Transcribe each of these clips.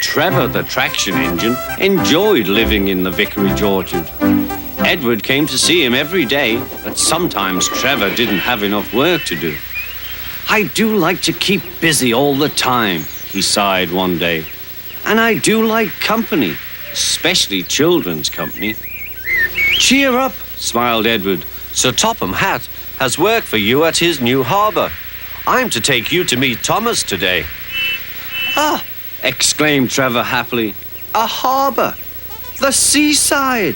Trevor, the traction engine, enjoyed living in the vicarage orchard. Edward came to see him every day, but sometimes Trevor didn't have enough work to do. "I do like to keep busy all the time," he sighed one day. "And I do like company, especially children's company." "Cheer up," smiled Edward. "Sir Topham Hatt has work for you at his new harbour. I'm to take you to meet Thomas today." "Ah!" exclaimed Trevor happily. "A harbour! The seaside!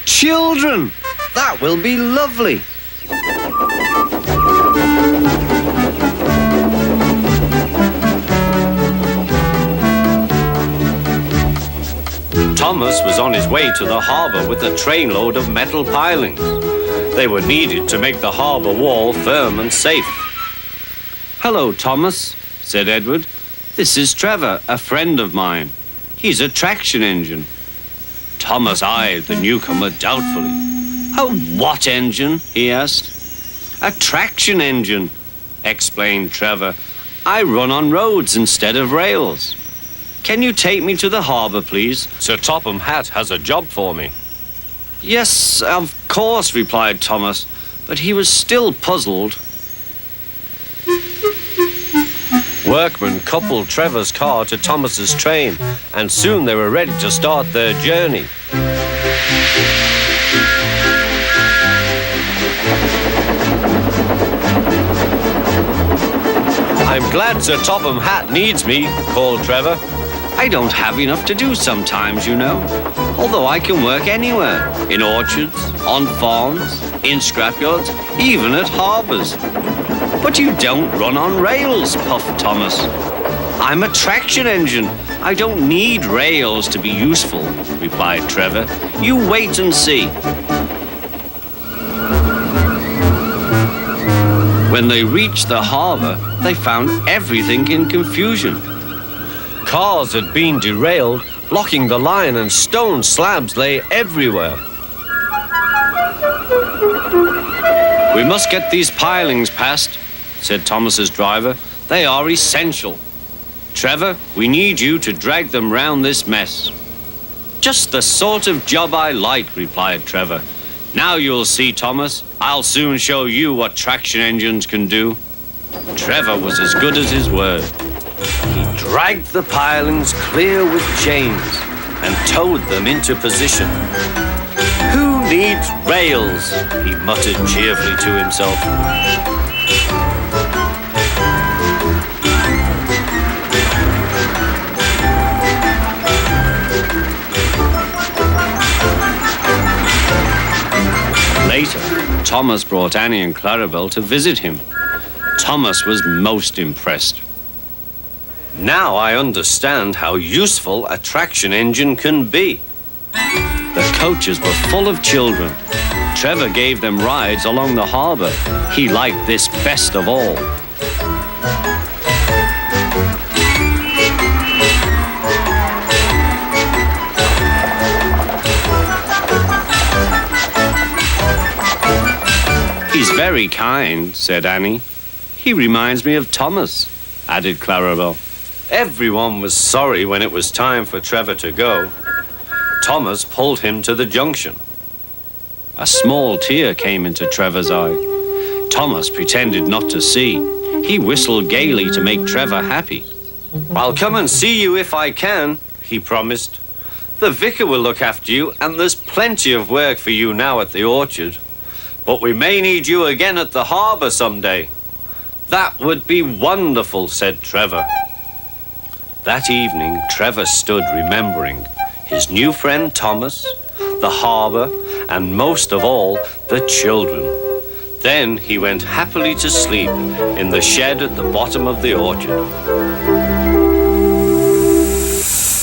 Children! That will be lovely!" Thomas was on his way to the harbour with a trainload of metal pilings. They were needed to make the harbour wall firm and safe. "Hello, Thomas," said Edward. "This is Trevor, a friend of mine. He's a traction engine." Thomas eyed the newcomer doubtfully. "A what engine?" he asked. "A traction engine," explained Trevor. "I run on roads instead of rails. Can you take me to the harbour, please?" "Sir Topham Hatt has a job for me." "Yes, of course," replied Thomas, but he was still puzzled. Workmen coupled Trevor's car to Thomas's train, and soon they were ready to start their journey. "I'm glad Sir Topham Hatt needs me," called Trevor. "I don't have enough to do sometimes, you know, although I can work anywhere, in orchards, on farms, in scrapyards, even at harbours." "But you don't run on rails," puffed Thomas. "I'm a traction engine. I don't need rails to be useful," replied Trevor. "You wait and see." When they reached the harbour, they found everything in confusion. Cars had been derailed, blocking the line, and stone slabs lay everywhere. "We must get these pilings past," said Thomas's driver. "They are essential. Trevor, we need you to drag them round this mess." "Just the sort of job I like," replied Trevor. "Now you'll see, Thomas. I'll soon show you what traction engines can do." Trevor was as good as his word. He dragged the pilings clear with chains and towed them into position. "Who needs rails?" he muttered cheerfully to himself. Later, Thomas brought Annie and Clarabelle to visit him. Thomas was most impressed. "Now I understand how useful a traction engine can be." The coaches were full of children. Trevor gave them rides along the harbour. He liked this best of all. "He's very kind," said Annie. "He reminds me of Thomas," added Clarabelle. Everyone was sorry when it was time for Trevor to go. Thomas pulled him to the junction. A small tear came into Trevor's eye. Thomas pretended not to see. He whistled gaily to make Trevor happy. "I'll come and see you if I can," he promised. "The vicar will look after you, and there's plenty of work for you now at the orchard. But we may need you again at the harbour someday." "That would be wonderful," said Trevor. That evening, Trevor stood remembering his new friend Thomas, the harbour, and most of all, the children. Then he went happily to sleep in the shed at the bottom of the orchard.